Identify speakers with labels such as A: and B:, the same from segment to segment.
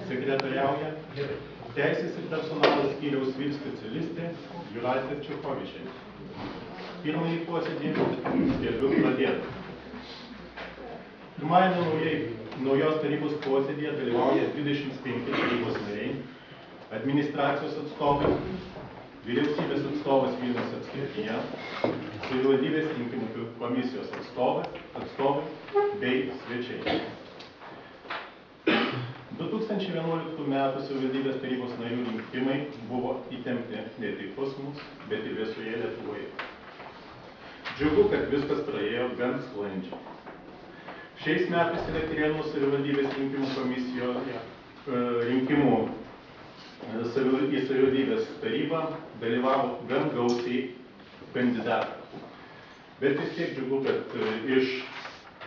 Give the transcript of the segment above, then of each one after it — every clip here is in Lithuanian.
A: sekretariauja Teisės ir personalo skyriaus vyr specialistė Jūratė Čuchovičienė. Pirmąjį posėdį skelbiu pradėtą. Pirmajame naujos tarybos posėdėje dalyvauja 25 tarybos nariai, administracijos atstovai, vyriausybės atstovas Vilniaus apskrityje, savivaldybės rinkimų komisijos atstovai bei svečiai. 2011 metų savivaldybės tarybos narių rinkimai buvo įtempti ne tik pas mus, bet ir visoje Lietuvoje. Džiugu, kad viskas praėjo gan sklandžiai. Šiais metais Elektrėnų savivaldybės rinkimų komisijoje į savivaldybės tarybą dalyvavo gan gausiai kandidatų. Bet vis tiek džiugu, kad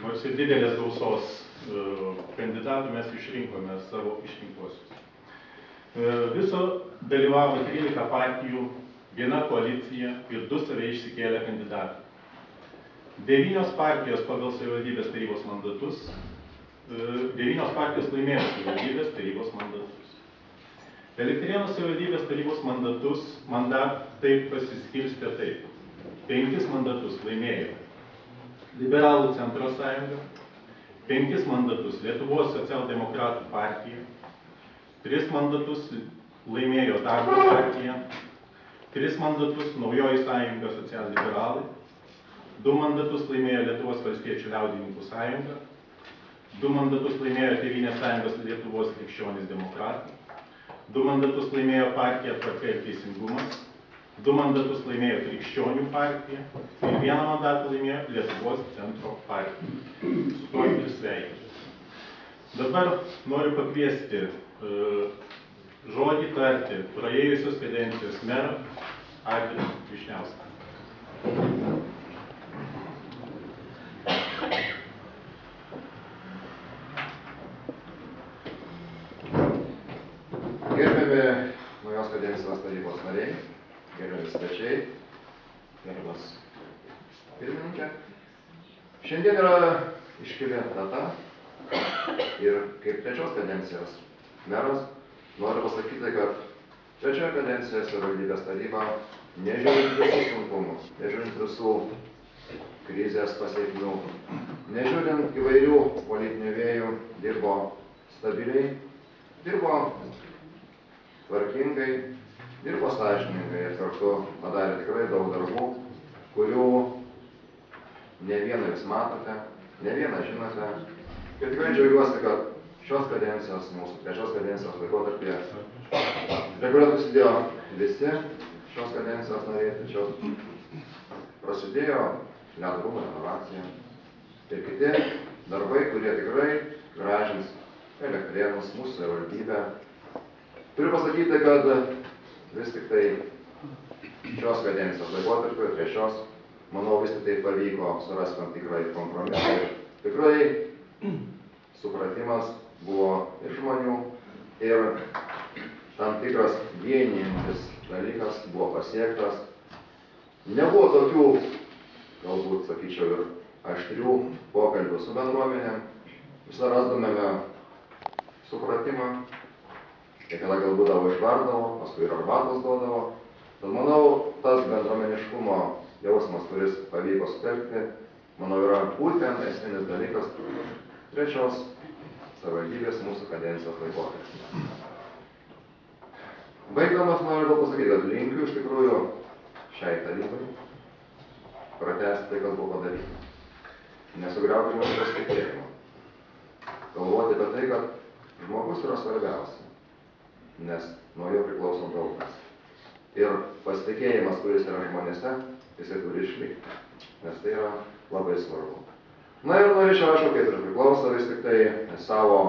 A: nors ir didelės gausos kandidatų mes išrinkome savo išrinktuosius. Viso dalyvavo 13 partijų, viena koalicija ir 2 save išsikėlę kandidatai. 9 partijos pagal savivaldybės tarybos mandatus, 9 partijos laimėjo savivaldybės tarybos mandatus. Elektrėnų savivaldybės tarybos mandatai pasiskirstė taip. 5 mandatus laimėjo Liberalų centro sąjunga, 5 mandatus Lietuvos socialdemokratų partija, 3 mandatus laimėjo Darbo partija, 3 mandatus Naujoji sąjunga socialliberalai, 2 mandatus laimėjo Lietuvos valstiečių liaudininkų sąjunga, 2 mandatus laimėjo Tėvynės sąjungos Lietuvos krikščionys demokratai, 2 mandatus laimėjo partija Tvarka ir teisingumas, 2 mandatus laimėjo Krikščionių partija ir 1 mandatą laimėjo Lietuvos centro partija. Su to ir sveikinu. Dabar noriu pakviesti žodį tarti praėjusios kadencijos merą Arvydą Vyšniauską.
B: Gerbiami naujos kadencijos tarybos nariai, gerbiami svečiai, gerbiamas pirmininkė. Šiandien yra iškili data ir kaip 3 kadencijos meras noriu pasakyti, kad 3 kadencijos savivaldybės taryba, nežiūrint visų sunkumų, nežiūrint visų krizės pasekmių, nežiūrint įvairių politinių vėjų, dirbo stabiliai, dirbo tvarkingai, dirbo sąžiningai ir kartu padarė tikrai daug darbų, kurių ne vieną jūs matote, ne vieną žinote. Ir tikrai džiaugiuosi, kad šios kadencijos, mūsų 3 kadencijos laikotarpyje, prie kurio prisidėjo visi šios kadencijos nariai, tačiau prasidėjo ledo rūmų renovacija ir kiti darbai, kurie tikrai gražins Elektrėnus, mūsų savivaldybę. Turiu pasakyti, kad vis tik tai šios kadencijos laikotarpio, 3, manau, vis tik tai pavyko surasti tam tikrą kompromisą. Tikrai supratimas buvo ir žmonių, ir tam tikras vienijantis dalykas buvo pasiektas. Nebuvo tokių, galbūt, sakyčiau, ir aštrių pokalbių su bendruomenėm. Visą rasdumėme supratimą. Kiekviena gal būdavo išvardavo, paskui ir arbatos duodavo. Tad manau, tas bendruomeniškumo jausmas, kuris pavyko sutelkti, manau, yra būtent esminis dalykas 3 savivaldybės mūsų kadencijos laikotarpyje. Baigdamas noriu pasakyti, kad linkiu iš tikrųjų šiai tarybai pratęsti tai, kas buvo padaryta. Nesugriauti žmonių pasitikėjimo. Galvoti apie tai, kad žmogus yra svarbiausia, nes nuo jo priklauso daug kas. Ir pasitikėjimas, kuris yra žmonėse, jisai turi išlikti, nes tai yra labai svarbu. Na ir norėčiau, aišku, kaip ir priklauso, vis tik tai savo,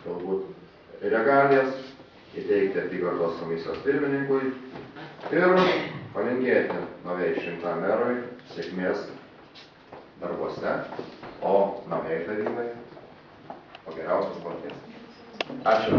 B: galbūt, regalijas įteikti apygardos komisijos pirmininkui ir palinkėti naujai išrinktam merui sėkmės darbuose, o naujai tarybai po geriausios kloties. Ačiū.